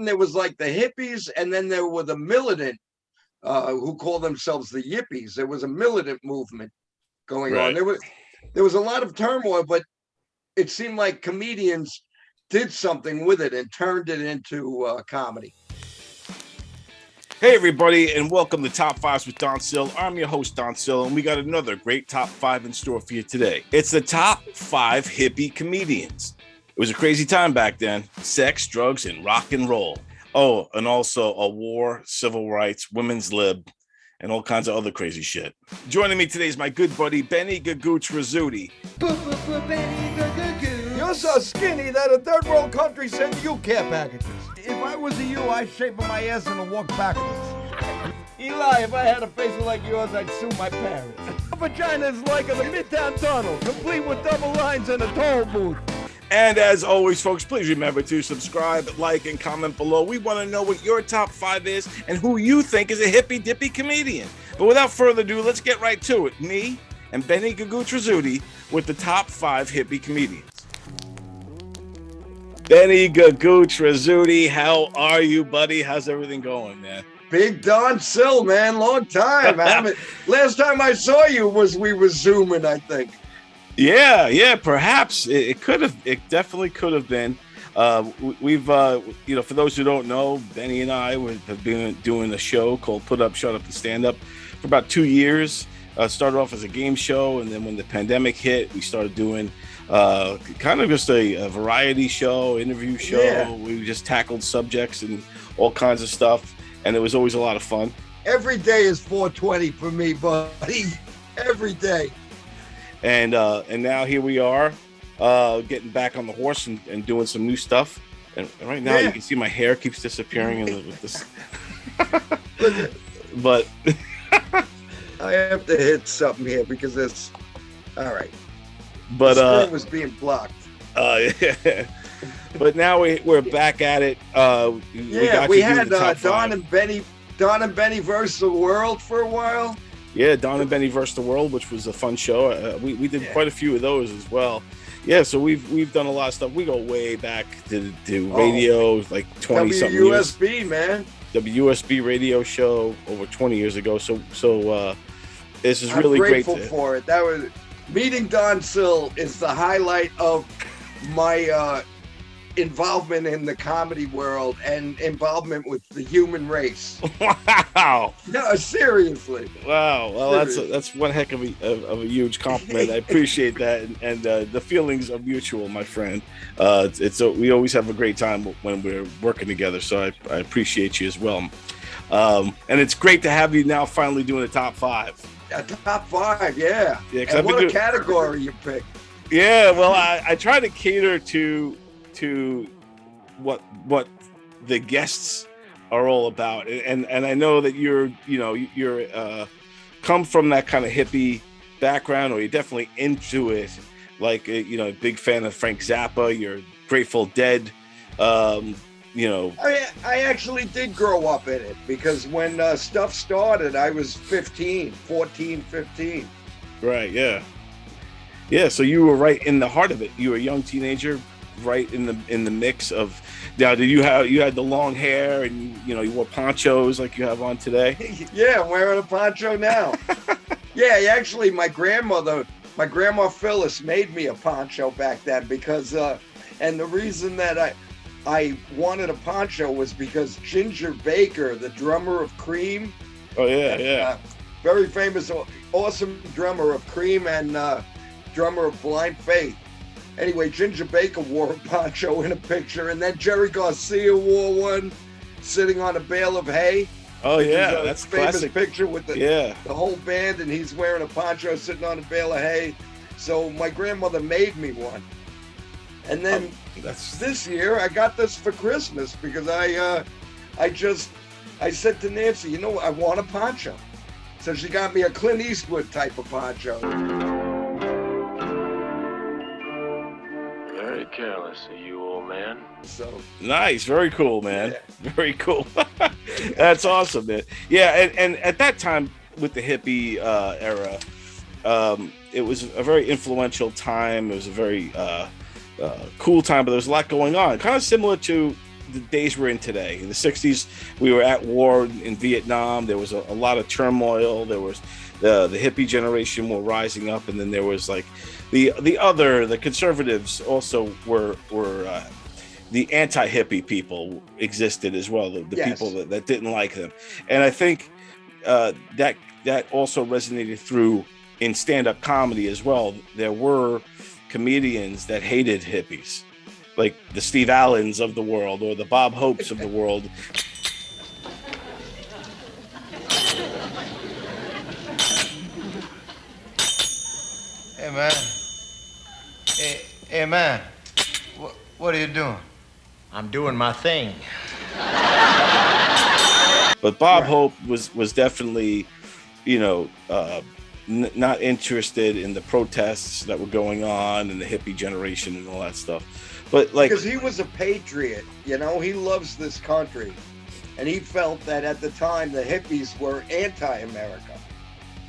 there was like the hippies, and then there were the militant who call themselves the yippies. There was a militant movement going on. Right. There was a lot of turmoil, but it seemed like comedians did something with it and turned it into comedy. Hey, everybody, and welcome to Top 5s with Don Sill. I'm your host, Don Sill, and we got another great Top 5 in store for you today. It's the Top 5 Hippie Comedians. It was a crazy time back then. Sex, drugs, and rock and roll. Oh, and also a war, civil rights, women's lib, and all kinds of other crazy shit. Joining me today is my good buddy, Benny Rizzuti. You're so skinny that a third world country sends you care packages. If I was you, I'd shape my ass and walk backwards. Eli, if I had a face like yours, I'd sue my parents. My vagina is like a Midtown tunnel, complete with double lines and a toll booth. And as always, folks, please remember to subscribe, like, and comment below. We want to know what your top 5 is and who you think is a hippie dippy comedian. But without further ado, let's get right to it. Me and Benny Rizzuti with the top 5 hippie comedians. Benny Rizzuti, how are you, buddy? How's everything going, man? Big Don Sill, man, long time. Last time I saw you we were Zooming, I think. Yeah, perhaps it could have. It definitely could have been. We've, for those who don't know, Benny and I have been doing a show called Put Up, Shut Up, and Stand Up for about 2 years. Started off as a game show, and then when the pandemic hit, we started doing kind of just a variety show, interview show. Yeah. We just tackled subjects and all kinds of stuff, and it was always a lot of fun. Every day is 420 for me, buddy. Every day. And now here we are, getting back on the horse and doing some new stuff. And right now you can see my hair keeps disappearing with this. But I have to hit something here because it's all right. But the screen was being blocked. Yeah. But now we're back at it. We had Don and Benny versus the world for a while. Yeah, Don and Benny versus the world, which was a fun show. We did quite a few of those as well. Yeah, so we've done a lot of stuff. We go way back to radio, like 20 something years. WUSB, man. WUSB radio show over 20 years ago. So this is really great. I'm grateful for it. That was meeting Don Sill is the highlight of my involvement in the comedy world and involvement with the human race. Wow. No, seriously. Wow. Well, seriously. That's one heck of a huge compliment. I appreciate that, and the feelings are mutual, my friend. We always have a great time when we're working together, so I appreciate you as well. And it's great to have you now finally doing a top 5. A top 5, yeah. And what a category you picked. Yeah, well, I try to cater to what the guests are all about, and I know that you're come from that kind of hippie background, or you're definitely into it, like big fan of Frank Zappa. You're Grateful Dead. I actually did grow up in it because when stuff started, I was 14, 15. Right. Yeah. So you were right in the heart of it. You were a young teenager, right in the mix of. Now, you had the long hair and you wore ponchos like you have on today? Yeah, I'm wearing a poncho now. Yeah, actually, my grandma Phyllis made me a poncho back then because and the reason that I wanted a poncho was because Ginger Baker, the drummer of Cream. Oh yeah. Very famous, awesome drummer of Cream and drummer of Blind Faith. Anyway, Ginger Baker wore a poncho in a picture, and then Jerry Garcia wore one sitting on a bale of hay. Oh yeah, that's a famous classic picture with the whole band, and he's wearing a poncho sitting on a bale of hay. So my grandmother made me one. And then this year I got this for Christmas because I said to Nancy, I want a poncho. So she got me a Clint Eastwood type of poncho. Very careless of you, old man. So nice, very cool, man. Yeah. Very cool. That's awesome, man. Yeah, and at that time with the hippie era, it was a very influential time. It was a very cool time, but there was a lot going on. Kind of similar to the days we're in today. In the 60s, we were at war in Vietnam. There was a lot of turmoil. There was the hippie generation were rising up, and then there was like the conservatives also were the anti-hippie people existed as well. The Yes. people that didn't like them, and I think that also resonated through in stand-up comedy as well. There were comedians that hated hippies, like the Steve Allens of the world or the Bob Hopes of the world. Hey, man. Hey, man. What are you doing? I'm doing my thing. But Bob Hope was definitely, not interested in the protests that were going on and the hippie generation and all that stuff. But because he was a patriot, he loves this country, and he felt that at the time the hippies were anti-America,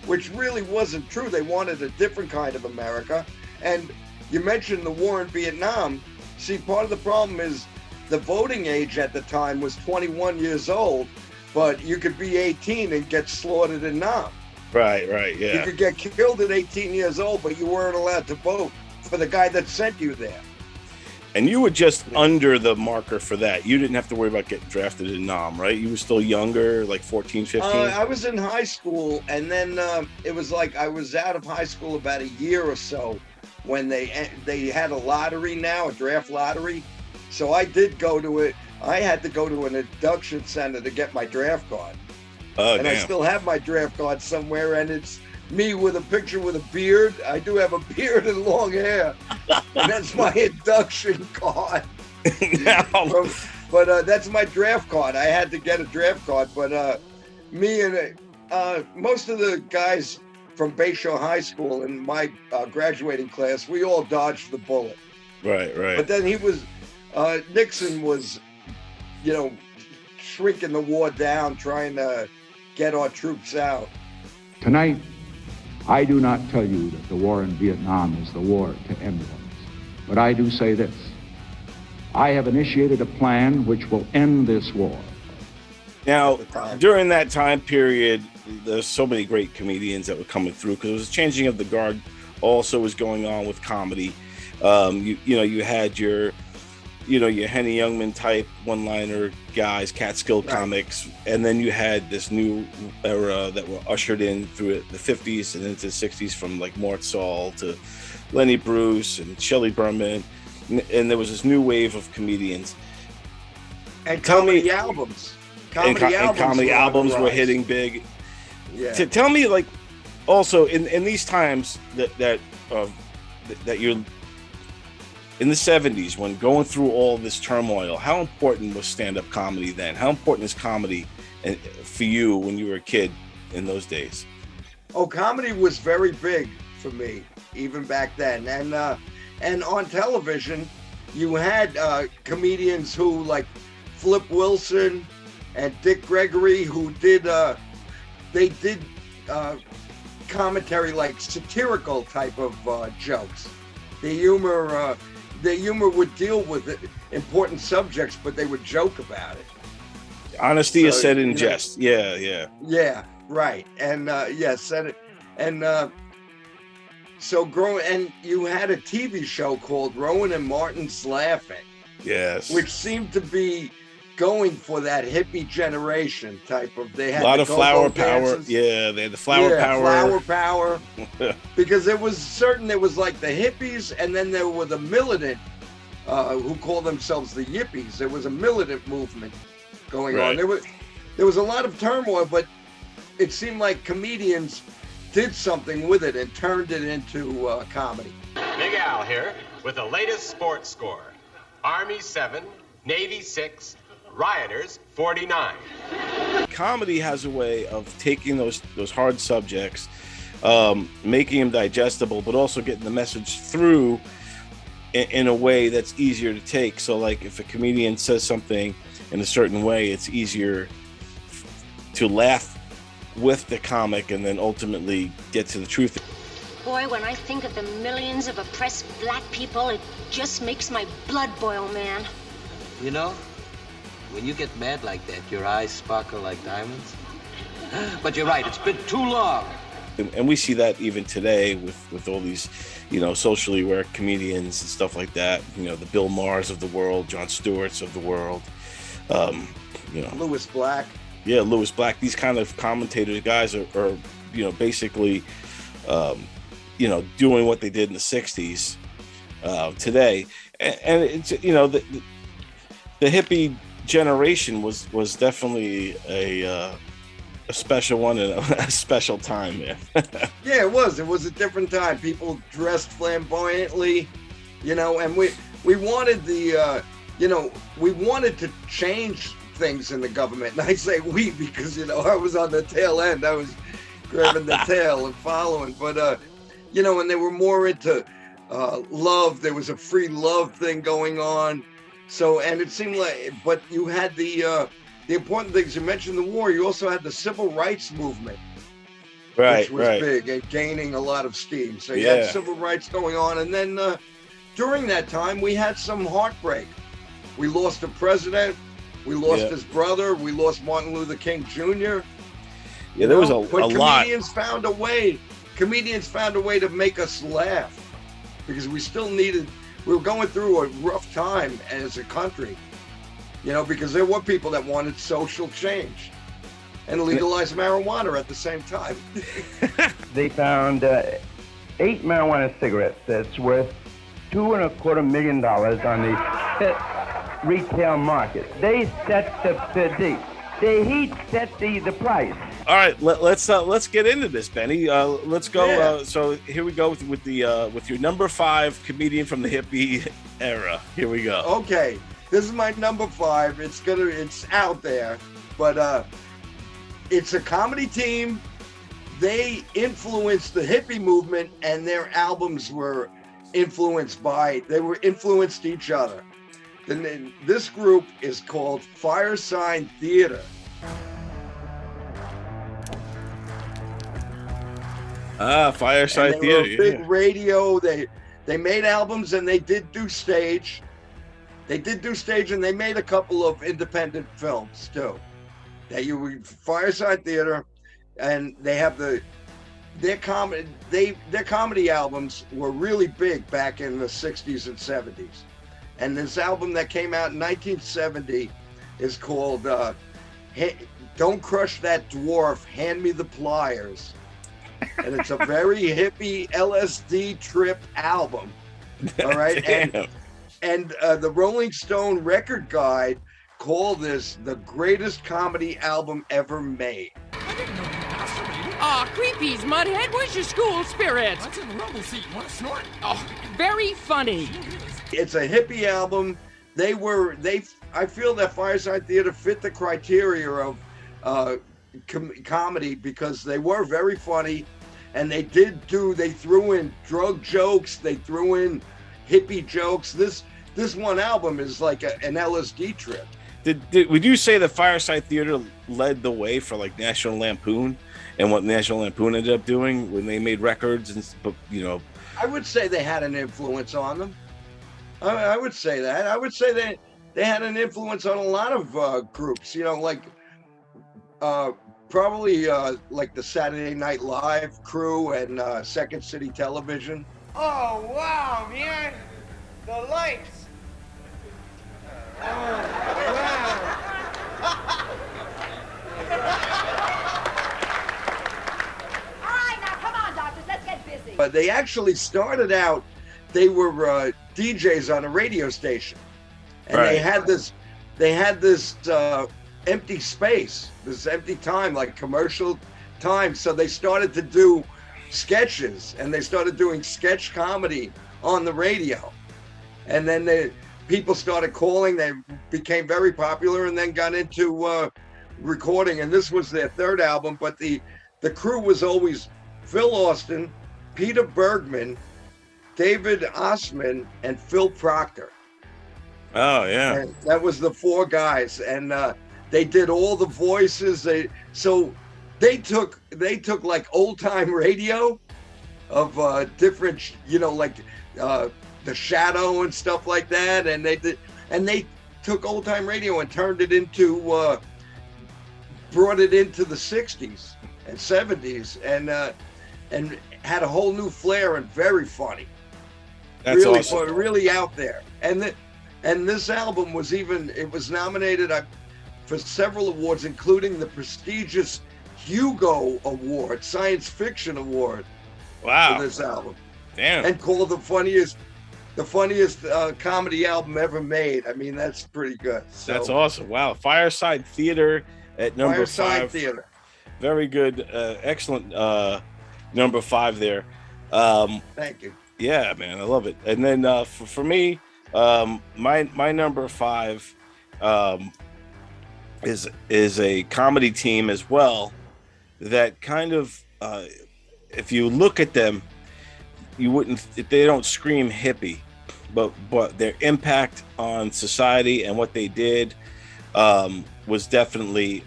which really wasn't true. They wanted a different kind of America. And you mentioned the war in Vietnam. See, part of the problem is the voting age at the time was 21 years old, but you could be 18 and get slaughtered in Nam. Right, yeah. You could get killed at 18 years old, but you weren't allowed to vote for the guy that sent you there. And you were just under the marker for that. You didn't have to worry about getting drafted in Nam, right? You were still younger, like 14, 15? I was in high school, and then it was like I was out of high school about a year or so when they had a lottery now, a draft lottery. So I did go to it. I had to go to an induction center to get my draft card. And damn. I still have my draft card somewhere, and it's me with a picture with a beard. I do have a beard and long hair. And that's my induction card. But that's my draft card. I had to get a draft card. But me and most of the guys from Bayshore High School in my graduating class, we all dodged the bullet. Right. But then Nixon was, shrinking the war down, trying to get our troops out. Tonight, I do not tell you that the war in Vietnam is the war to end wars, but I do say this. I have initiated a plan which will end this war. Now, during that time period, there's so many great comedians that were coming through because it was a changing of the guard also was going on with comedy. You had your Henny Youngman type one-liner guys, Catskill comics, and then you had this new era that were ushered in through the 50s and into the 60s from like Mort Saul to Lenny Bruce and Shelley Berman, and there was this new wave of comedians. And comedy albums. Comedy albums were hitting big. Yeah. Tell me, like, also in these times that you're in the 70s, when going through all this turmoil, how important was stand-up comedy then? How important is comedy for you when you were a kid in those days? Oh, comedy was very big for me, even back then. And on television, you had comedians who, like Flip Wilson and Dick Gregory, who did commentary, like satirical type of jokes. The humor would deal with important subjects, but they would joke about it. Honesty is said in jest. Yeah. Yeah, right. And said it. And and you had a TV show called Rowan and Martin's Laughing. Yes. Which seemed to be going for that hippie generation type of. They had a lot of flower power. Dances. Yeah, they had the flower power. Flower power. Because there was like the hippies, and then there were the militant who call themselves the yippies. There was a militant movement going on. There was a lot of turmoil, but it seemed like comedians did something with it and turned it into comedy. Big Al here with the latest sports score. Army 7, Navy 6, Rioters 49. Comedy has a way of taking those hard subjects, making them digestible, but also getting the message through in a way that's easier to take. So like if a comedian says something in a certain way, it's easier to laugh with the comic and then ultimately get to the truth. Boy, when I think of the millions of oppressed black people, it just makes my blood boil, man. You know, When you get mad like that, your eyes sparkle like diamonds. But you're right, it's been too long. And we see that even today with all these, socially aware comedians and stuff like that. The Bill Maher's of the world, Jon Stewart's of the world. Louis Black. Yeah, Louis Black. These kind of commentators, guys are basically, doing what they did in the '60s today. And it's the hippie generation was definitely a special one and a special time, man. Yeah, it was a different time. People dressed flamboyantly, and we wanted we wanted to change things in the government. And I say we because I was on the tail end. I was grabbing the tail and following, but and they were more into love. There was a free love thing going on. So, and it seemed like, but you had the important things. You mentioned the war. You also had the civil rights movement, which was big and gaining a lot of steam. So you had civil rights going on. And then during that time, we had some heartbreak. We lost a president. We lost his brother. We lost Martin Luther King Jr. Yeah, there was a lot. Comedians found a way to make us laugh because we were going through a rough time as a country, because there were people that wanted social change and legalized marijuana at the same time. They found 8 marijuana cigarettes that's worth $2.25 million on the retail market. They set the heat set the price. All right, let's get into this, Benny. Let's go. Yeah. So here we go with your number 5 comedian from the hippie era. Here we go. Okay, this is my number 5. It's out there, but it's a comedy team. They influenced the hippie movement, and their albums were influenced each other. This group is called Fireside Theater. Fireside Theater. Theater. Big radio. They made albums and they did do stage. And they made a couple of independent films too. Fireside Theater, and they have their comedy albums were really big back in the 60s and 70s. And this album that came out in 1970 is called Don't Crush That Dwarf, Hand Me the Pliers. And it's a very hippie LSD trip album. All right. And the Rolling Stone record guide called this the greatest comedy album ever made. Aw, creepies, Mudhead. Where's your school spirit? What's in the rumble seat? You want to snort? Oh, very funny. It's a hippie album. I feel that Fireside Theater fit the criteria of comedy because they were very funny, and they threw in drug jokes, they threw in hippie jokes. This one album is like an LSD trip. Would you say that Fireside Theater led the way for like National Lampoon and what National Lampoon ended up doing when they made records I would say they had an influence on them. I would say that. I would say they had an influence on a lot of groups, probably like the Saturday Night Live crew and Second City Television. Oh, wow, man. The lights. Oh, wow. All right, now come on, doctors, let's get busy. But they actually started out, they were DJs on a radio station. And they had this empty space, this empty time, like commercial time. So they started to do sketches, and they started doing sketch comedy on the radio. And then people started calling. They became very popular, and then got into recording. And this was their third album. But the crew was always Phil Austin, Peter Bergman, David Ossman, and Phil Proctor. Oh yeah, and that was the 4 guys, and they did all the voices. They took like old time radio of different, like The Shadow and stuff like that, and they took old time radio and turned it into, brought it into the 60s and 70s and had a whole new flair and very funny. That's really awesome. funny, really out there. And this album was it was nominated for several awards, including the prestigious Hugo Award, Science Fiction Award. Wow. For this album. Damn. And called the funniest comedy album ever made. I mean, that's pretty good. So, that's awesome. Wow. Fireside Theater at number Fireside 5. Theater. Very good. Excellent number 5 there. Thank you. Yeah, man. I love it. And then for me, my number 5 is a comedy team as well that kind of if you look at them, they don't scream hippie, but their impact on society and what they did was definitely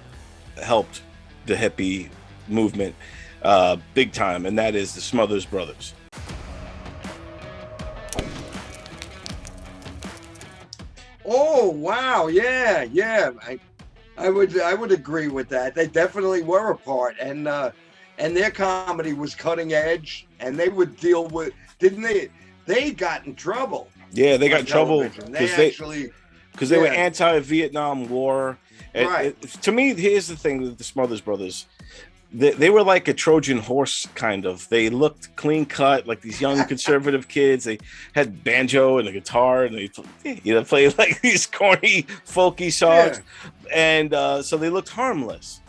helped the hippie movement big time, and that is the Smothers Brothers. Oh wow, yeah. I would agree with that. They definitely were a part, and their comedy was cutting edge, and they would deal with. Didn't they? They got in trouble. Yeah, they got in trouble because they were anti-Vietnam War. Right. To me, here's the thing with the Smothers Brothers. They were like a Trojan horse, kind of. They looked clean cut, like these young conservative kids. They had banjo and a guitar, and they played like these corny, folky songs. Yeah. And so they looked harmless.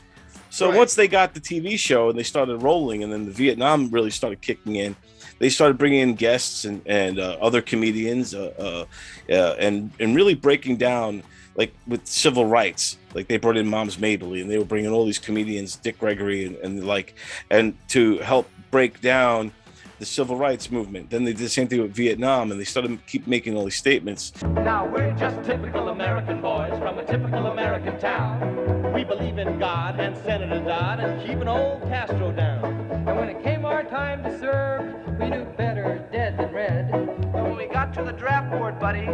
So once they got the TV show and they started rolling, and then the Vietnam really started kicking in, they started bringing in guests and other comedians and really breaking down, like with civil rights. Like they brought in Mom's Mabley, and they were bringing all these comedians, Dick Gregory and to help break down the civil rights movement. Then they did the same thing with Vietnam, and they started keep making all these statements. Now we're just typical American boys from a typical American town. We believe in God and Senator Dodd and keeping old Castro down. And when it came our time to serve, we knew better dead than red. But when we got to the draft board, buddy,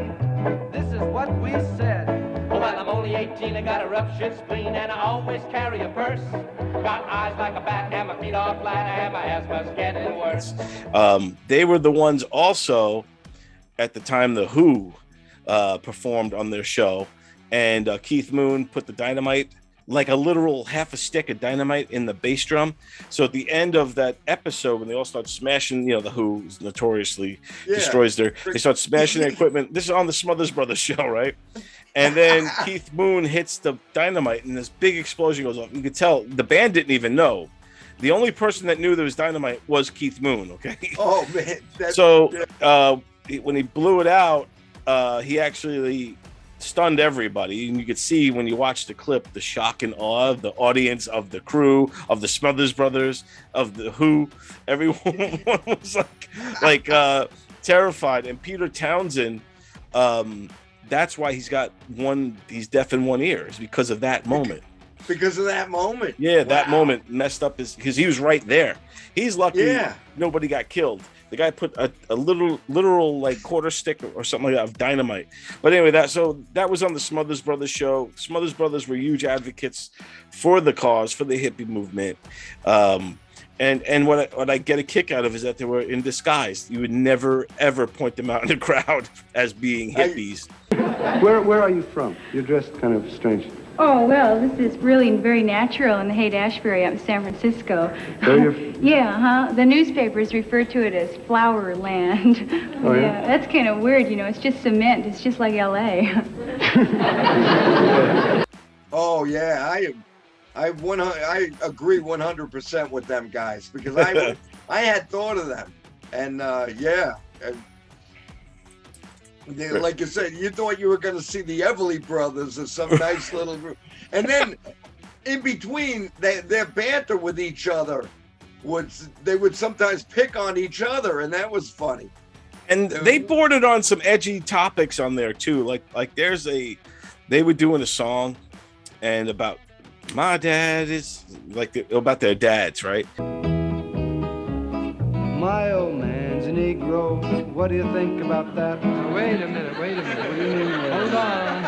this is what we said. Well, I'm only 18, I got a rough shit spleen, and I always carry a purse. Got eyes like a bat, and my feet are flat, and my asthma's getting worse. They were the ones also, at the time, the Who performed on their show, and Keith Moon put the dynamite, like a literal half a stick of dynamite in the bass drum. So at the end of that episode, when they all start smashing, the Who notoriously destroys they start smashing their equipment. This is on the Smothers Brothers show, right? And then Keith Moon hits the dynamite, and this big explosion goes off. You could tell the band didn't even know. The only person that knew there was dynamite was Keith Moon. Okay. Oh man. When he blew it out, he actually stunned everybody, and you could see when you watch the clip the shock and awe of the audience, of the crew, of the Smothers Brothers, of the Who. Everyone was like terrified. And Peter Townsend, that's why he's deaf in one ear, is because of that moment. Because of that moment. Yeah, that moment messed up because he was right there. He's lucky nobody got killed. The guy put a literal like quarter stick or something like that of dynamite. But anyway, that was on the Smothers Brothers show. Smothers Brothers were huge advocates for the cause, for the hippie movement. And what I get a kick out of is that they were in disguise. You would never ever point them out in the crowd as being hippies. Where are you from? You're dressed kind of strange. Oh, well, this is really very natural in the Haight-Ashbury up in San Francisco. Yeah, The newspapers refer to it as Flower Land. Oh, yeah? That's kind of weird, It's just cement. It's just like L.A. Oh, yeah. I agree 100% with them guys, because I had thought of them. And, like you said, you thought you were going to see the Everly Brothers or some nice little group. And then in between, their banter with each other, they would sometimes pick on each other, and that was funny. And they bordered on some edgy topics on there, too. Like they were doing a song and about my dad is, about their dads, right? My old man's a Negro. What do you think about that? Wait a minute. What do you mean? Hold on.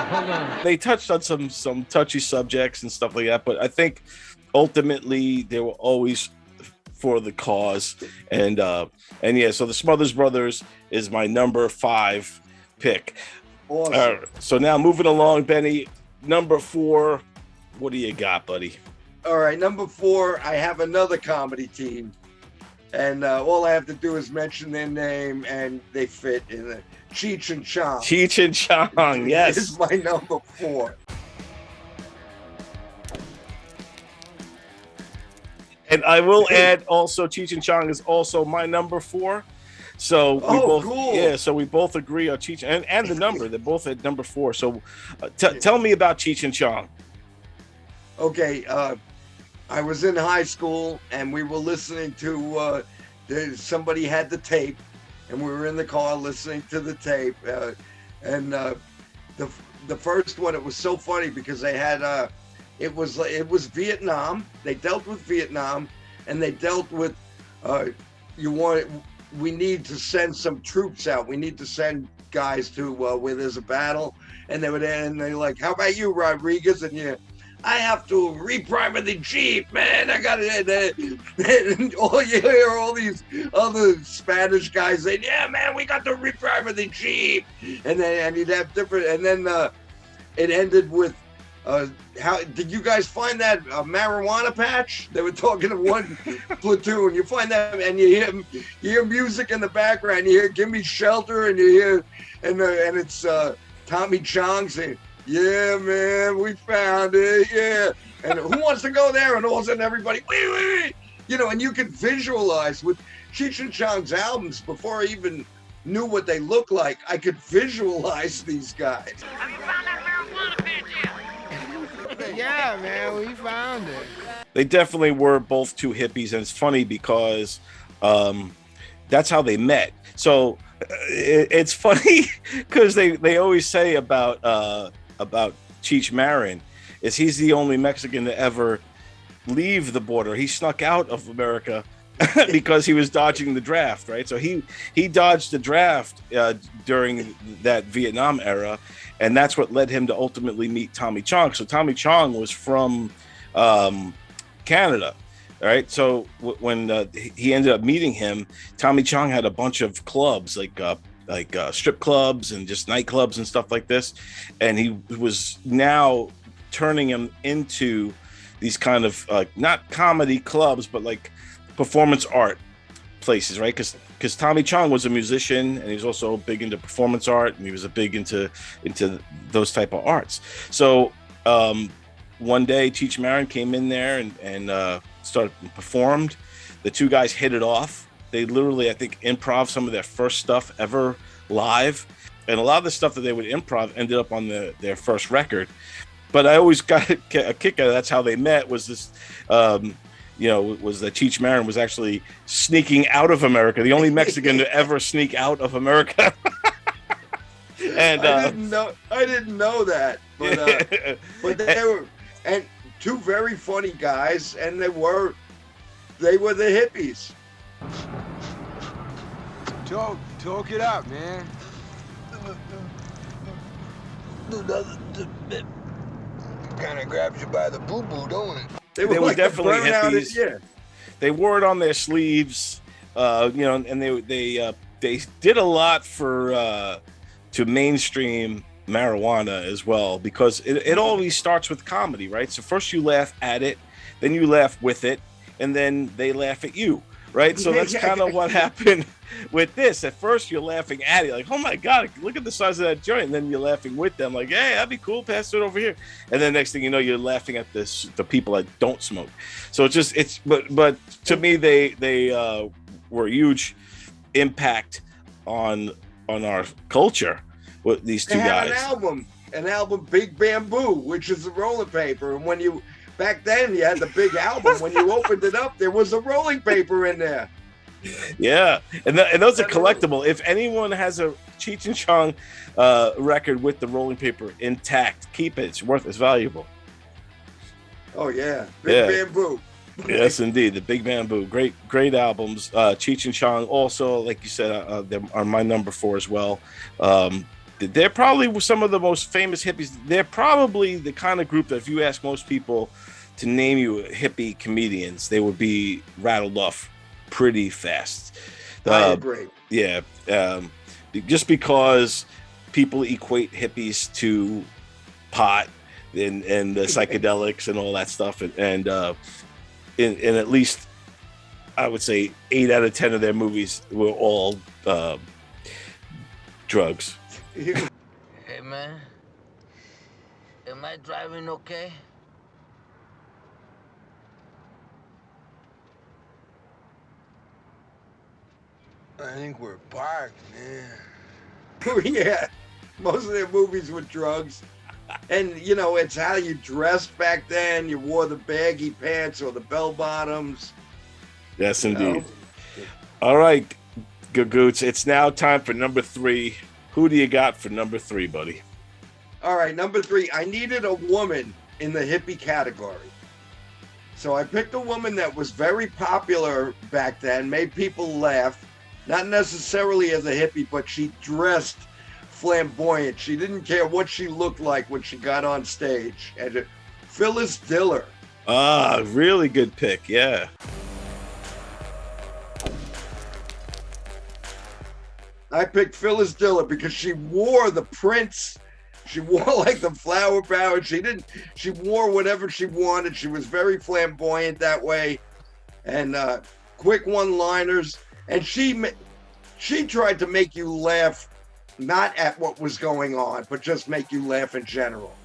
They touched on some touchy subjects and stuff like that, but I think ultimately they were always for the cause. And yeah, so the Smothers Brothers is my number 5 pick. Awesome. So now moving along, Benny, number 4. What do you got, buddy? All right, number 4, I have another comedy team. And all I have to do is mention their name, and they fit in it. Cheech and Chong. Cheech and Chong, yes. This is my number 4. And I will add also, Cheech and Chong is also my number 4. So we both, cool. Yeah, so we both agree on Cheech and the number. They're both at number 4. So tell me about Cheech and Chong. Okay, I was in high school, and we were listening to, somebody had the tape, and we were in the car listening to the tape. And the first one, it was so funny because they had, it was Vietnam. They dealt with Vietnam, and they dealt with, we need to send some troops out. We need to send guys to where there's a battle. And they're like, how about you, Rodriguez? And I have to reprimer the Jeep, man. I got it. And all you hear all these other Spanish guys saying, yeah, man, we got to reprimer the Jeep. And you'd have different, and then it ended with, how did you guys find that marijuana patch? They were talking to one platoon. You find that, and you hear music in the background. You hear "Give Me Shelter," and you hear, and it's Tommy Chong saying, "Yeah, man, we found it. Yeah." And who wants to go there? And all of a sudden, everybody, wait. And you could visualize with Cheech and Chong's albums before I even knew what they looked like. I could visualize these guys. Have you found that marijuana patch yet? Yeah, man, we found it. They definitely were both two hippies, and it's funny because that's how they met. So it's funny because they always say about Cheech Marin is he's the only Mexican to ever leave the border. He snuck out of America because he was dodging the draft, right? So he dodged the draft during that Vietnam era, and that's what led him to ultimately meet Tommy Chong. So Tommy Chong was from Canada, right? So when he ended up meeting him, Tommy Chong had a bunch of clubs, like strip clubs and just nightclubs and stuff like this, and he was now turning him into these kind of not comedy clubs, but like performance art places, right? Because Tommy Chong was a musician, and he was also big into performance art, and he was a big into those type of arts. So one day Cheech Marin came in there and started performed. The two guys hit it off. They literally, I think, improv some of their first stuff ever live, and a lot of the stuff that they would improv ended up on their first record. But I always got a kick out of that's how they met. Was this, was that Cheech Marin was actually sneaking out of America, the only Mexican to ever sneak out of America. And I didn't know that, but they were, and two very funny guys, and they were the hippies. Talk it out, man. Kind of grabs you by the boo-boo, don't it? They were like definitely hippies. Yeah. They wore it on their sleeves, and they did a lot for to mainstream marijuana as well, because it always starts with comedy, right? So first you laugh at it, then you laugh with it, and then they laugh at you, right? So that's kind of what happened with this. At first you're laughing at it, like, oh my God, look at the size of that joint. And then you're laughing with them, like, hey, that'd be cool, pass it over here. And then next thing you know, you're laughing at the people that don't smoke. So but to me, they were a huge impact on our culture with these two guys. They had an album, Big Bamboo, which is the rolling paper. And back then you had the big album. When you opened it up, there was a rolling paper in there. Yeah, and those are collectible. If anyone has a Cheech and Chong record with the rolling paper intact, keep it. It's valuable. Oh yeah, Bamboo. Yes, indeed, the Big Bamboo. Great albums. Cheech and Chong also, like you said, they are my number 4 as well. they're probably some of the most famous hippies. They're probably the kind of group that if you ask most people to name you hippie comedians, they would be rattled off pretty fast. I agree. Yeah, just because people equate hippies to pot and the psychedelics and all that stuff, and in at least I would say 8 out of 10 of their movies were all drugs. Hey man, am I driving okay? I think we're parked, man. Yeah, most of their movies were drugs. And, you know, it's how you dressed back then. You wore the baggy pants or the bell bottoms. Yes, indeed. All right, Gagoots, it's now time for number 3. Who do you got for number 3, buddy? All right, number 3. I needed a woman in the hippie category. So I picked a woman that was very popular back then, made people laugh. Not necessarily as a hippie, but she dressed flamboyant. She didn't care what she looked like when she got on stage. And Phyllis Diller. Ah, really good pick. Yeah. I picked Phyllis Diller because she wore the prints. She wore like the flower power. She wore whatever she wanted. She was very flamboyant that way. And quick one-liners. And she tried to make you laugh, not at what was going on, but just make you laugh in general.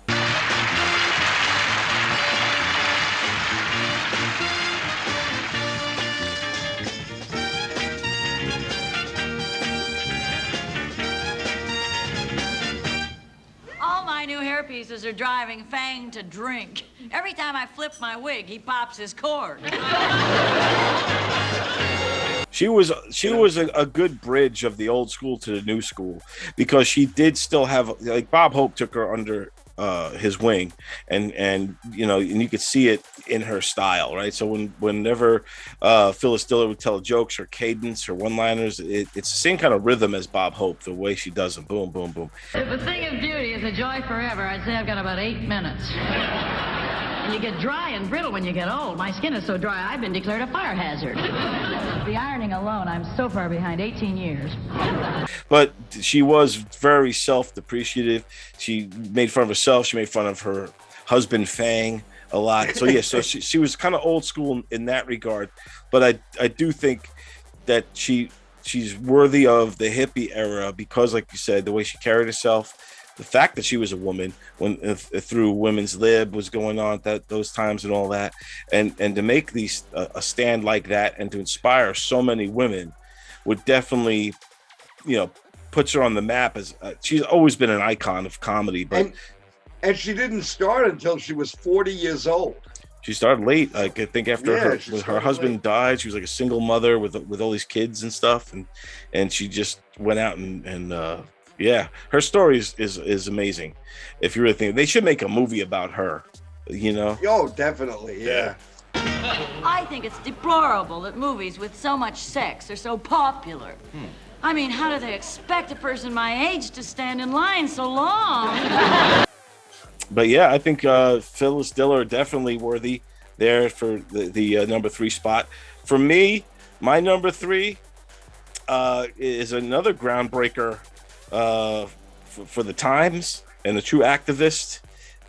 All my new hair pieces are driving Fang to drink. Every time I flip my wig, he pops his cord. She was a good bridge of the old school to the new school, because she did still have, like, Bob Hope took her under his wing, and you know, and you could see it in her style, right? So whenever Phyllis Diller would tell jokes, her cadence, her one-liners, it's the same kind of rhythm as Bob Hope, the way she does them, boom, boom, boom. If a thing of beauty is a joy forever, I'd say I've got about 8 minutes. And you get dry and brittle when you get old. My skin is so dry, I've been declared a fire hazard. The ironing alone, I'm so far behind, 18 years. But she was very self-depreciative. She made fun of herself. She made fun of her husband, Fang, a lot. So, yeah, so she was kind of old school in that regard. But I do think that she's worthy of the hippie era because, like you said, the way she carried herself, the fact that she was a woman when through women's lib was going on at those times and all that, and to make these a stand like that and to inspire so many women would definitely, you know, puts her on the map as she's always been an icon of comedy. But and she didn't start until she was 40 years old. She started late. Like, I think after her husband died, she was like a single mother with all these kids and stuff, and she just went out and yeah, her story is amazing. If you really think they should make a movie about her, you know? Oh, definitely, yeah. I think it's deplorable that movies with so much sex are so popular. I mean, how do they expect a person my age to stand in line so long? But yeah, I think Phyllis Diller definitely worthy there for the number 3 spot. For me, my number 3 is another groundbreaker for the times and a true activist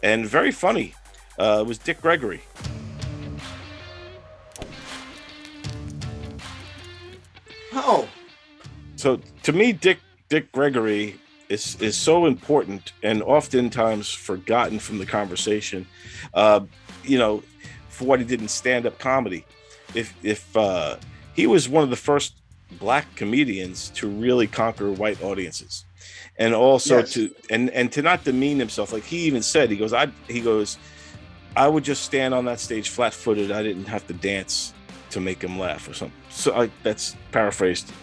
and very funny. It was Dick Gregory. Oh, so to me, Dick Gregory is so important and oftentimes forgotten from the conversation. You know, for what he did in stand-up comedy. If he was one of the first Black comedians to really conquer white audiences. And also to not demean himself. Like he even said, he goes, I would just stand on that stage flat-footed. I didn't have to dance to make him laugh or something. So that's paraphrased.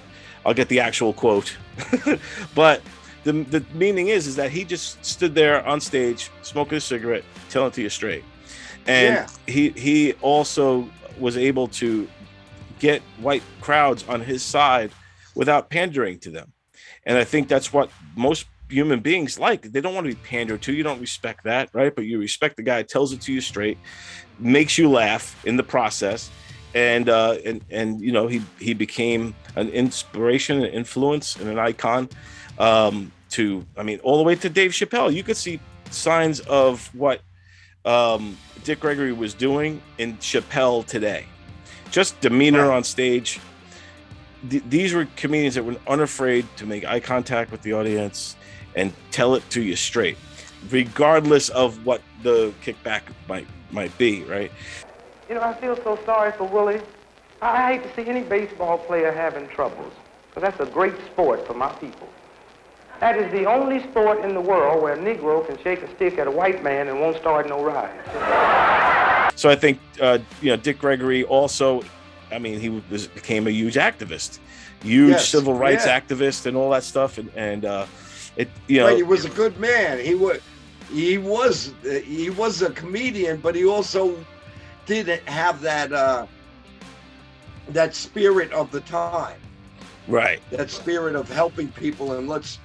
I'll get the actual quote. But the meaning is that he just stood there on stage, smoking a cigarette, telling it to you straight. And he also was able to get white crowds on his side without pandering to them. And I think that's what most human beings like. They don't want to be pandered to. You don't respect that, right? But you respect the guy who tells it to you straight, makes you laugh in the process, and you know, he became an inspiration, an influence, and an icon. To, I mean, all the way to Dave Chappelle. You could see signs of what Dick Gregory was doing in Chappelle today. Just demeanor on stage. These were comedians that were unafraid to make eye contact with the audience and tell it to you straight, regardless of what the kickback might be, right? You know, I feel so sorry for Willie. I hate to see any baseball player having troubles, because that's a great sport for my people. That is the only sport in the world where a Negro can shake a stick at a white man and won't start no riot. So I think, you know, Dick Gregory also, I mean, he became a huge activist, civil rights activist and all that stuff. And it, you know, right, he was a good man. He was a comedian, but he also did have that spirit of the time. Right. That spirit of helping people and let's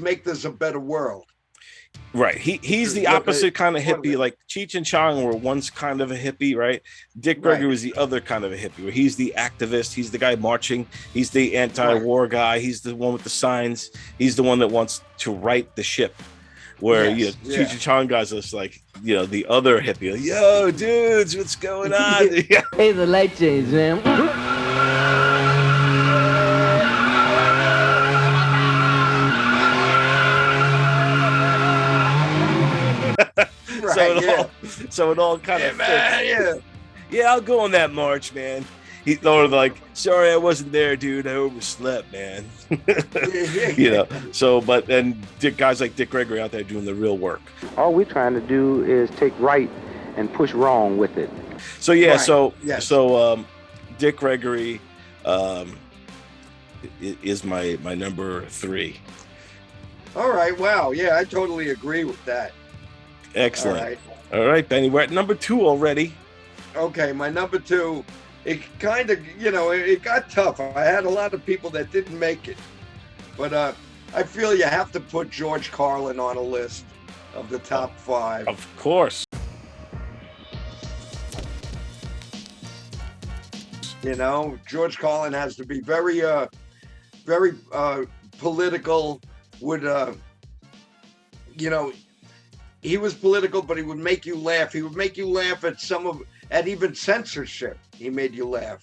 make this a better world. Right. He's the opposite kind of hippie. Like Cheech and Chong were once kind of a hippie, right? Dick Gregory was the other kind of a hippie, where he's the activist, he's the guy marching, he's the anti-war guy, he's the one with the signs, he's the one that wants to right the ship. Where Cheech and Chong guys are just like, you know, the other hippie, like, yo, dudes, what's going on? Hey, the light change, man. So it all kind of fits. Yeah, I'll go on that march, man. He thought like, sorry, I wasn't there, dude. I overslept, man. You know. So, but then guys like Dick Gregory out there doing the real work. All we're trying to do is take right and push wrong with it. So so Dick Gregory is my number 3. All right. Wow. Yeah, I totally agree with that. Excellent. All right, Benny, we're at number 2 already. Okay, my number 2, it kind of, you know, it got tough. I had a lot of people that didn't make it. But I feel you have to put George Carlin on a list of the top 5. Of course. You know, George Carlin has to be very political, would, you know, he was political, but he would make you laugh. He would make you laugh at even censorship. He made you laugh.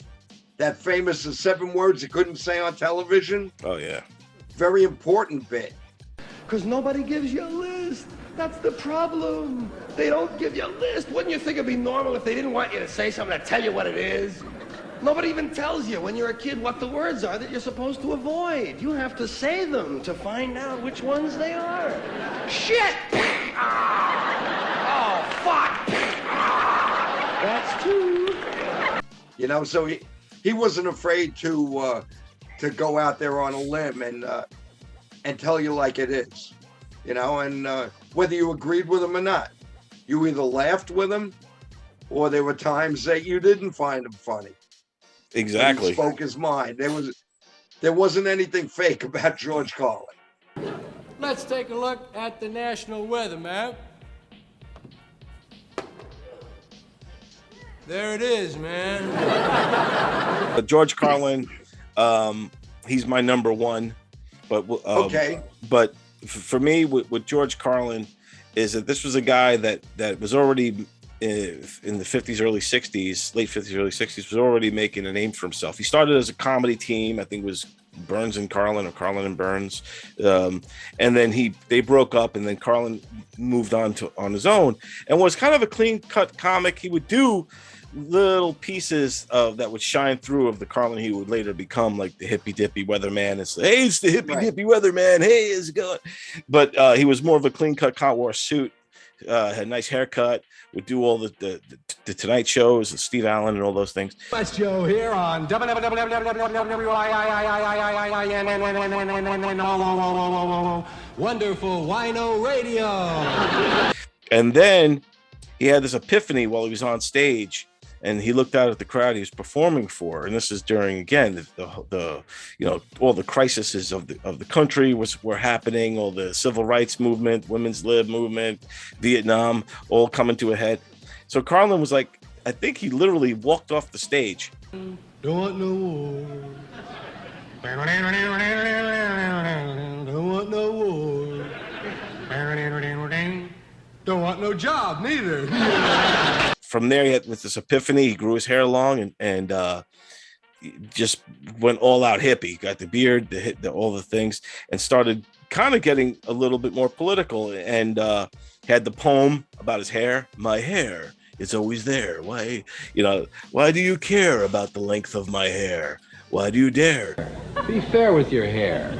That famous 7 words he couldn't say on television. Oh, yeah. Very important bit. Because nobody gives you a list. That's the problem. They don't give you a list. Wouldn't you think it'd be normal if they didn't want you to say something to tell you what it is? Nobody even tells you when you're a kid what the words are that you're supposed to avoid. You have to say them to find out which ones they are. Shit! Oh, fuck! That's 2. You know, so he wasn't afraid to go out there on a limb and tell you like it is. You know, and whether you agreed with him or not, you either laughed with him, or there were times that you didn't find him funny. Exactly. He spoke his mind. There wasn't anything fake about George Carlin. Let's take a look at the national weather map. There it is, man. George Carlin, he's my number 1. But okay. But for me, with George Carlin, is that this was a guy that was already in the 50s, early 60s, late 50s, early 60s, was already making a name for himself. He started as a comedy team. I think it was Burns and Carlin, or Carlin and Burns. And then they broke up, and then Carlin moved on his own and was kind of a clean-cut comic. He would do little pieces that would shine through of the Carlin he would later become, like the hippy dippy weatherman. It's hey, it's the hippy dippy weatherman. Hey, how's it going? But he was more of a clean-cut comic, wore a suit, had a nice haircut, would do all the Tonight shows, Steve Allen and all those things. Let's Joe here on Wonderful Wino Radio. And then he had this epiphany while he was on stage and he looked out at the crowd he was performing for, and this is during, again, the all the crises of the country were happening, all the civil rights movement, women's lib movement, Vietnam, all coming to a head. So Carlin was like, I think he literally walked off the stage. Don't want no war. Don't want no war. Don't want no job neither. From there, he had with this epiphany. He grew his hair long and just went all out hippie. Got the beard, all the things, and started kind of getting a little bit more political. And had the poem about his hair. My hair is always there. Why do you care about the length of my hair? Why do you dare? Be fair with your hair.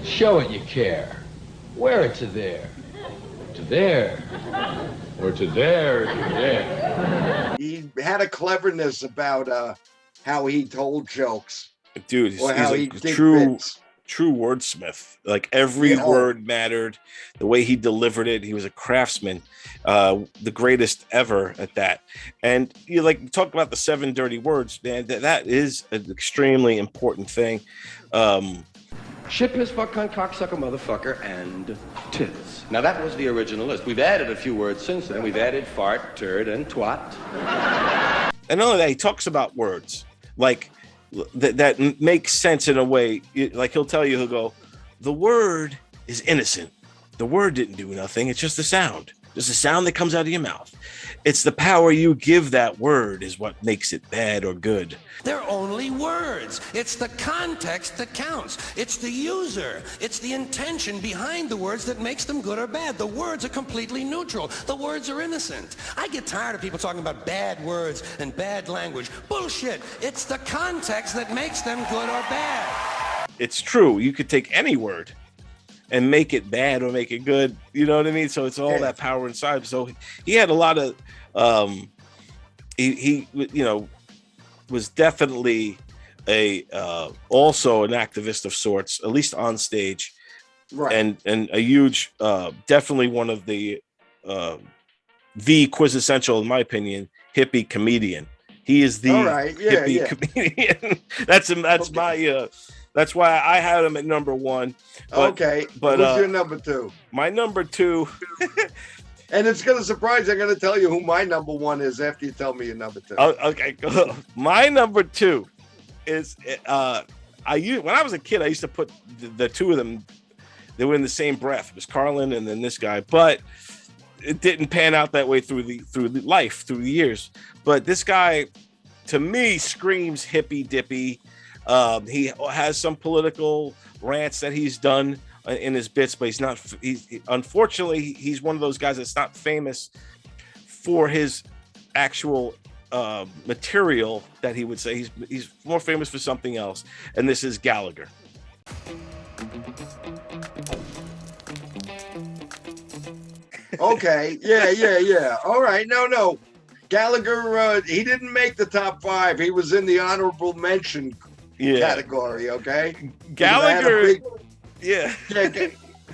Show it you care. Wear it to there. To there. Or to there. To there. He had a cleverness about how he told jokes. Dude, he's a true wordsmith. Like every word mattered. The way he delivered it, he was a craftsman, the greatest ever at that. And you talk about the 7 dirty words, man. That is an extremely important thing. Shit, piss, fuck, cunt, cocksucker, motherfucker, and tits. Now that was the original list. We've added a few words since then. We've added fart, turd, and twat. And not only that, he talks about words like that makes sense in a way. Like he'll go, the word is innocent. The word didn't do nothing. It's just a sound. Just a sound that comes out of your mouth. It's the power you give that word is what makes it bad or good. They're only words. It's the context that counts. It's the user. It's the intention behind the words that makes them good or bad. The words are completely neutral. The words are innocent. I get tired of people talking about bad words and bad language. Bullshit. It's the context that makes them good or bad. It's true. You could take any word and make it bad or make it good. You know what I mean? So it's all that power inside. So he had a lot of, he was definitely also an activist of sorts, at least on stage. Right. And a huge, definitely one of the quintessential, in my opinion, hippie comedian. He is the hippie comedian. That's my, that's why I had him at number 1. But who's your number 2? My number 2. And it's going to surprise you. I'm going to tell you who my number 1 is after you tell me your number 2. Okay. My number 2 is, when I was a kid, I used to put the two of them, they were in the same breath. It was Carlin and then this guy, but it didn't pan out that way through the years. But this guy, to me, screams hippie dippy. He has some political rants that he's done in his bits, but unfortunately he's one of those guys that's not famous for his actual material that he would say. He's more famous for something else, and this is Gallagher. Okay, yeah. All right, no. Gallagher, he didn't make the top 5. He was in the honorable mention category. Okay, Gallagher.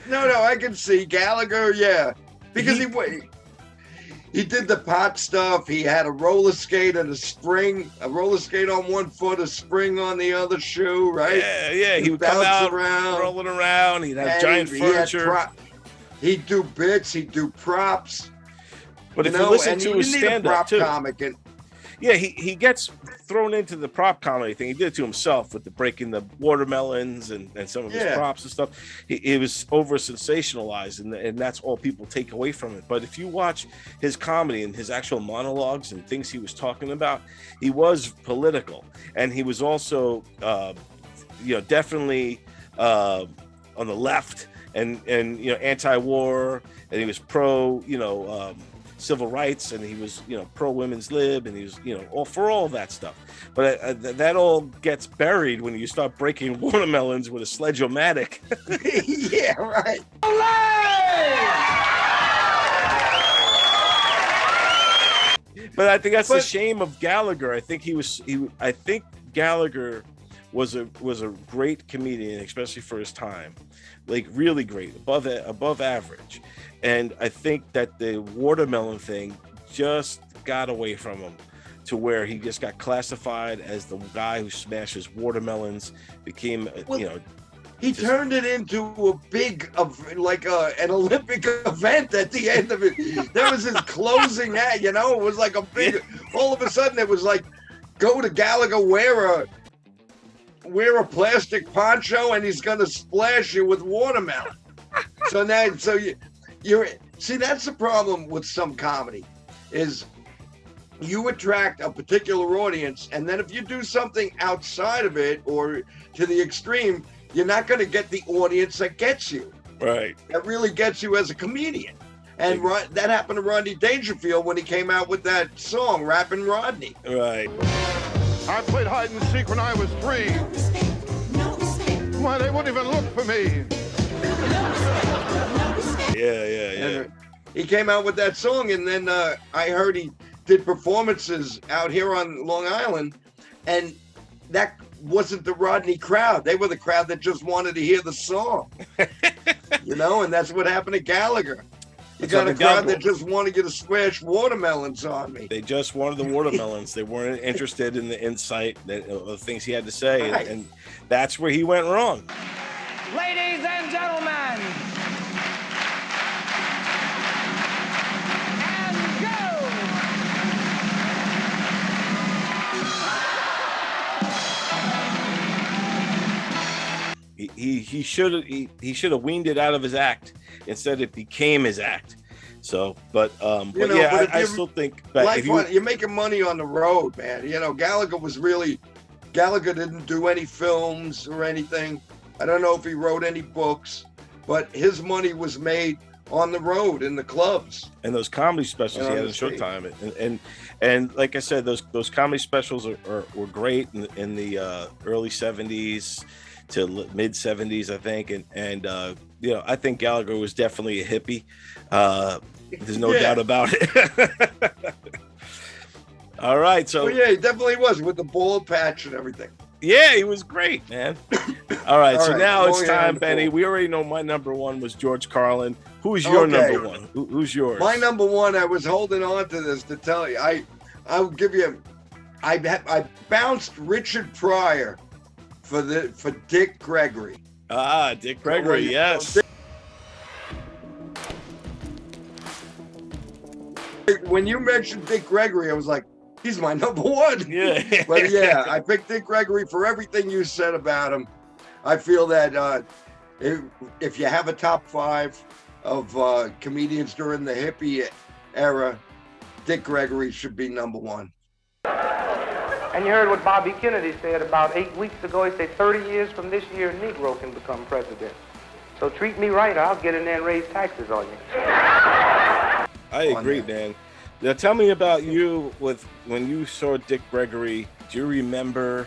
No, I can see Gallagher. Yeah, because he did the pot stuff. He had a roller skate and a roller skate on one foot, a spring on the other shoe. Right? Yeah. He would come out rolling around. He'd have giant furniture. He'd do bits. He'd do props. But if you listen to his stand-up too, comic he gets thrown into the prop comedy thing. He did it to himself with the breaking the watermelons and some of his props and stuff. He was over sensationalized, and that's all people take away from it. But if you watch his comedy and his actual monologues and things he was talking about, he was political, and he was also definitely on the left and anti-war, and he was pro civil rights, and he was pro women's lib, and he was all for all that stuff. But that all gets buried when you start breaking watermelons with a sledge-o-matic. Yeah, right. But I think that's the shame of Gallagher. I think I think Gallagher was a great comedian, especially for his time, like really great, above average. And I think that the watermelon thing just got away from him to where he just got classified as the guy who smashes watermelons, became, He turned it into a big, an Olympic event at the end of it. That was his closing act, It was like a big, all of a sudden it was like, go to Gallagher, wear a plastic poncho, and he's going to splash you with watermelon. You're see, that's the problem with some comedy, is you attract a particular audience, and then if you do something outside of it or to the extreme, you're not going to get the audience that gets you. Right. That really gets you as a comedian. And that happened to Rodney Dangerfield when he came out with that song, Rappin' Rodney. Right. I played hide and seek when I was 3. Why, they wouldn't even look for me. Yeah. He came out with that song, and then I heard he did performances out here on Long Island, and that wasn't the Rodney crowd. They were the crowd that just wanted to hear the song. And that's what happened to Gallagher. You got a crowd that just wanted you to smash watermelons on me. They just wanted the watermelons. They weren't interested in the insight, the things he had to say, Right. and that's where he went wrong. Ladies and gentlemen, and go! He should have weaned it out of his act. Instead, it became his act. So, I still think that you're making money on the road, man. Gallagher didn't do any films or anything. I don't know if he wrote any books, but his money was made on the road in the clubs. And those comedy specials he had in Showtime, and like I said, those comedy specials were great in the early '70s to mid '70s, I think, and I think Gallagher was definitely a hippie. There's no doubt about it. All right, so he definitely was, with the bald patch and everything. Yeah, he was great, man. All right, so now it's time, Benny. We already know my number one was George Carlin. Who's your number one? Who's yours? My number one, I was holding on to this to tell you. I'll give you. I bounced Richard Pryor for Dick Gregory. Ah, Dick Gregory, yes. When you mentioned Dick Gregory, I was like, he's my number one. Yeah. But yeah, I picked Dick Gregory for everything you said about him. I feel that if you have a top 5 of comedians during the hippie era, Dick Gregory should be number 1. And you heard what Bobby Kennedy said about 8 weeks ago. He said 30 years from this year, a Negro can become president. So treat me right, I'll get in there and raise taxes on you. I agree, man. Now tell me about you when you saw Dick Gregory. Do you remember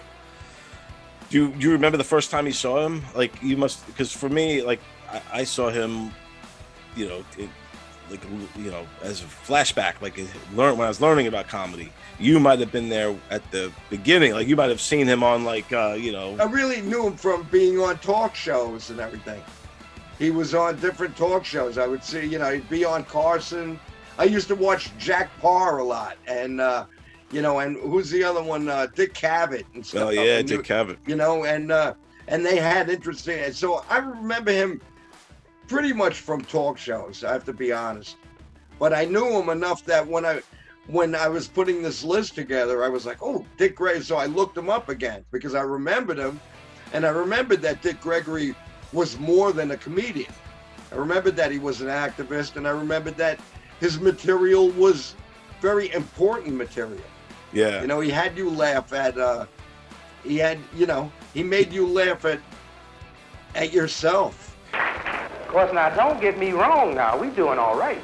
the first time you saw him? Like, you must, because for me, like, I saw him, as a flashback, like when I was learning about comedy. You might have been there at the beginning, like you might have seen him on I really knew him from being on talk shows and everything. He was on different talk shows. I would see, he'd be on Carson. I used to watch Jack Parr a lot, and and who's the other one? Dick Cavett and stuff. Oh yeah, Dick Cavett. And they had interesting. So I remember him pretty much from talk shows. I have to be honest, but I knew him enough that when I was putting this list together, I was like, oh, Dick Gregory. So I looked him up again because I remembered him, and I remembered that Dick Gregory was more than a comedian. I remembered that he was an activist, and I remembered that his material was very important material. Yeah. He had you laugh at, he made you laugh at yourself. Of course, now, don't get me wrong now. We doing all right.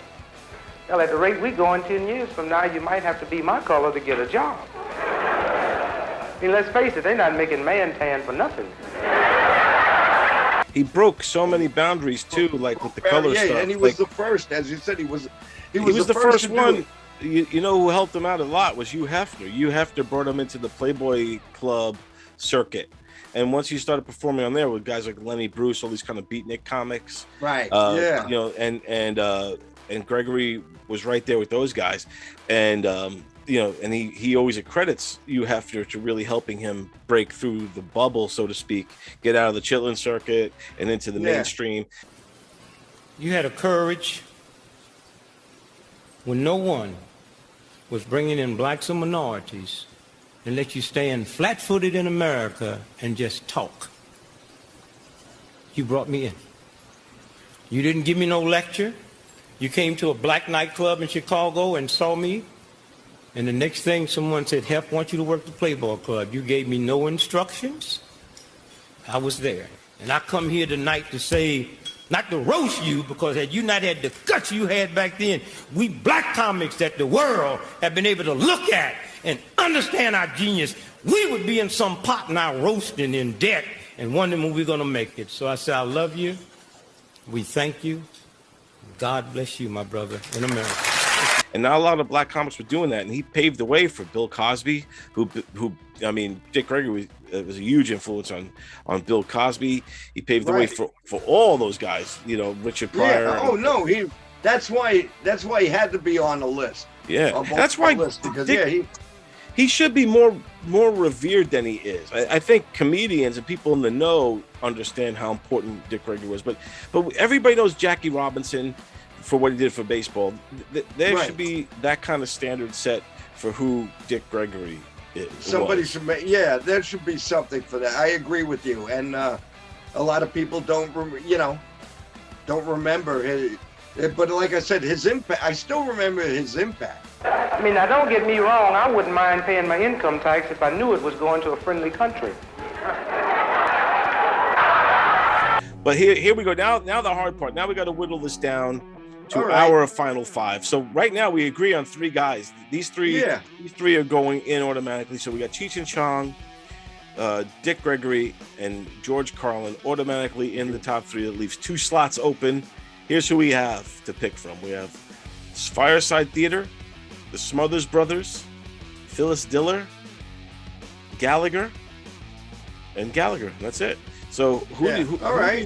Well, at the rate we going 10 years from now, you might have to be my color to get a job. I mean, let's face it, they're not making man tan for nothing. He broke so many boundaries too, like with the color stuff. Yeah, and he was the first, as you said, he was the first one. You know who helped him out a lot was Hugh Hefner. Hugh Hefner brought him into the Playboy Club circuit, and once he started performing on there with guys like Lenny Bruce, all these kind of beatnik comics, right? And Gregory was right there with those guys, and and he always accredits Hugh Hefner to really helping him break through the bubble, so to speak, get out of the chitlin circuit and into the mainstream. You had a courage when no one was bringing in blacks or minorities and let you stand flat-footed in America and just talk. You brought me in. You didn't give me no lecture. You came to a black nightclub in Chicago and saw me, and the next thing someone said, Hef, I want you to work the Playboy Club. You gave me no instructions. I was there. And I come here tonight to say, not to roast you, because had you not had the guts you had back then, we black comics that the world have been able to look at and understand our genius, we would be in some pot now roasting in debt and wondering when we're going to make it. So I say, I love you. We thank you. God bless you, my brother, in America. And not a lot of black comics were doing that, and he paved the way for Bill Cosby, who Dick Gregory was a huge influence on Bill Cosby. He paved the way for all those guys, Richard Pryor. Yeah. Oh no, that's why he had to be on the list. Yeah, that's why because he should be more revered than he is. I think comedians and people in the know understand how important Dick Gregory was, but everybody knows Jackie Robinson for what he did for baseball. There should be that kind of standard set for who Dick Gregory is. Somebody should make, there should be something for that. I agree with you, and a lot of people don't remember his. But like I said, his impact. I still remember his impact. I mean, now don't get me wrong. I wouldn't mind paying my income tax if I knew it was going to a friendly country. But here we go. Now the hard part. Now we got to whittle this down to our final five. So right now we agree on three guys. These three are going in automatically. So we got Cheech and Chong, Dick Gregory, and George Carlin automatically in the top three. That leaves two slots open. Here's who we have to pick from. We have Fireside Theater, the Smothers Brothers, Phyllis Diller, Gallagher, and Gallagher. That's it. So who do you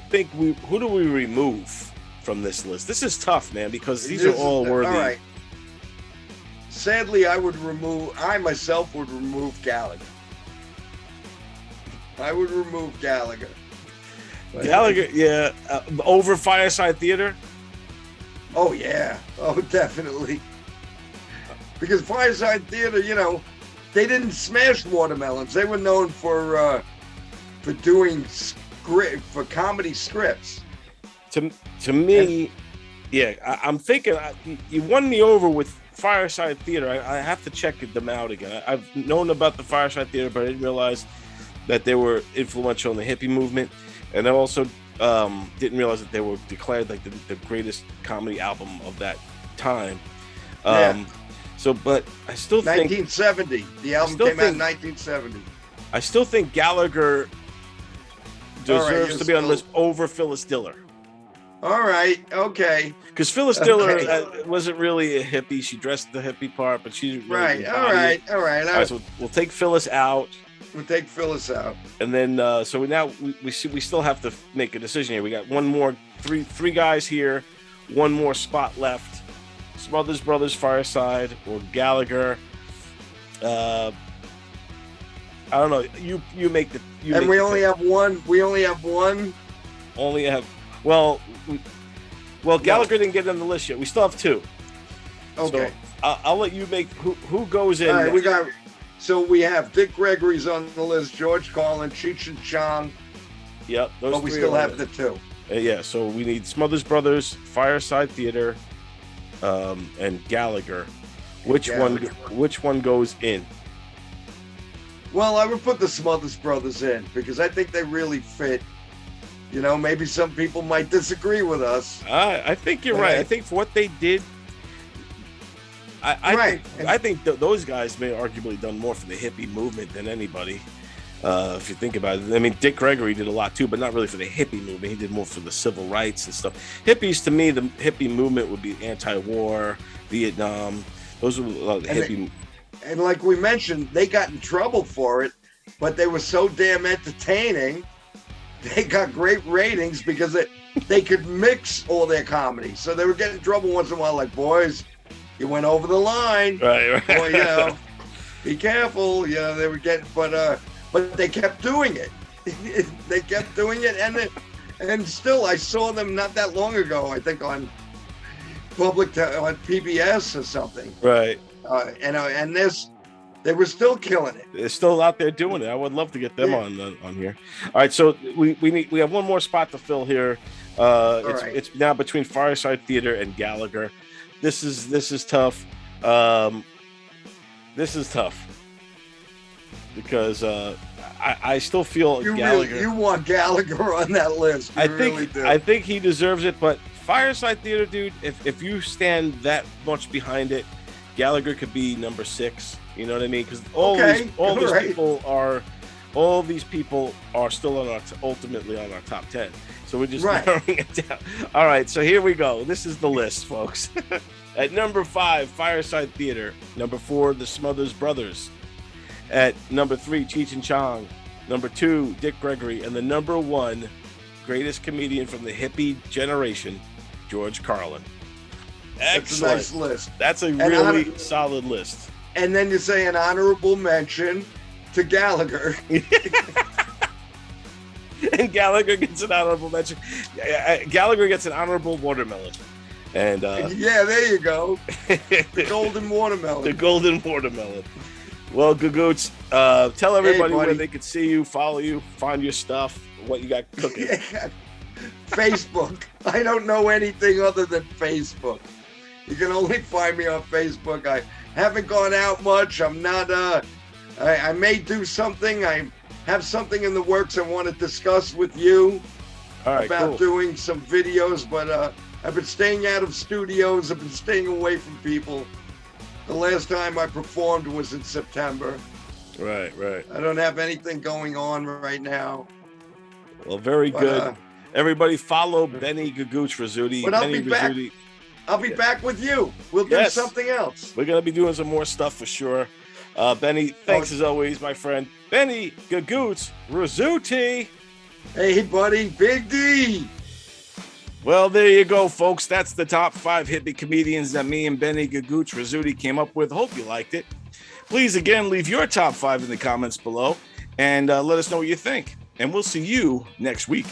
think who do we remove from this list? This is tough, man, because these are all worthy. All right. Sadly, I myself would remove Gallagher. I would remove Gallagher. Gallagher, over Fireside Theater. Oh yeah, definitely. Because Fireside Theater, they didn't smash watermelons. They were known for doing comedy scripts. To me, I'm thinking you won me over with Fireside Theater. I have to check them out again. I've known about the Fireside Theater, but I didn't realize that they were influential in the hippie movement. And I also didn't realize that they were declared like the greatest comedy album of that time. So, but I still think 1970. The album came out in 1970. I still think Gallagher deserves to be on the list over Phyllis Diller. All right, okay. Because Phyllis Diller wasn't really a hippie. She dressed the hippie part, but she didn't really All right. So we'll take Phyllis out. We'll take Phyllis out. And then, so we still have to make a decision here. We got one more, three guys here, one more spot left. Smothers Brothers, Fireside, or Gallagher. I don't know. You make the. We only have one. Well, Gallagher didn't get on the list yet. We still have two. Okay. So I'll let you make who goes in. All right, So we have Dick Gregory's on the list, George Carlin, Cheech and Chong. Yep, those but we still have the two. So we need Smothers Brothers, Fireside Theater, and Gallagher. Which one goes in? Well, I would put the Smothers Brothers in because I think they really fit. Maybe some people might disagree with us. I think you're right. I think for what they did, I think those guys may arguably done more for the hippie movement than anybody. If you think about it, I mean, Dick Gregory did a lot too, but not really for the hippie movement. He did more for the civil rights and stuff. Hippies, to me, the hippie movement would be anti-war, Vietnam. Those were a lot of the hippie. And like we mentioned, they got in trouble for it, but they were so damn entertaining. They got great ratings because they could mix all their comedy. So they were getting in trouble once in a while, like, boys, you went over the line. Right. Boy, be careful. They were getting, but they kept doing it. They kept doing it, and still, I saw them not that long ago. I think on on PBS or something. Right. And they were still killing it. They're still out there doing it. I would love to get them on here. All right, so we have one more spot to fill here. It's now between Fireside Theater and Gallagher. This is tough. This is tough because I still feel Gallagher. You want Gallagher on that list. I think he deserves it, but Fireside Theater, dude, if you stand that much behind it, Gallagher could be number 6. You know what I mean? Because all these people are still ultimately on our top 10. So we're just narrowing it down. All right, so here we go. This is the list, folks. At number 5, Fireside Theater. Number 4, the Smothers Brothers. At number 3, Cheech and Chong. Number 2, Dick Gregory. And the number 1 greatest comedian from the hippie generation, George Carlin. Excellent. That's a nice list. That's a really solid list. And then you say an honorable mention to Gallagher. And Gallagher gets an honorable mention. Gallagher gets an honorable watermelon. And yeah, there you go. The golden watermelon. The golden watermelon. Well, Gagoots, tell everybody where they can see you, follow you, find your stuff, what you got cooking. Facebook. I don't know anything other than Facebook. You can only find me on Facebook. I haven't gone out much. I'm not, I may do something. I have something in the works I want to discuss with you about doing some videos, but I've been staying out of studios. I've been staying away from people. The last time I performed was in September. Right. I don't have anything going on right now. Well, very good. Everybody follow Benny Rizzuti. But I'll be back with you. We'll do something else. We're going to be doing some more stuff for sure. Benny, thanks as always, my friend. Benny Rizzuti. Hey, buddy. Big D. Well, there you go, folks. That's the top 5 hippie comedians that me and Benny Rizzuti came up with. Hope you liked it. Please, again, leave your top 5 in the comments below and let us know what you think. And we'll see you next week.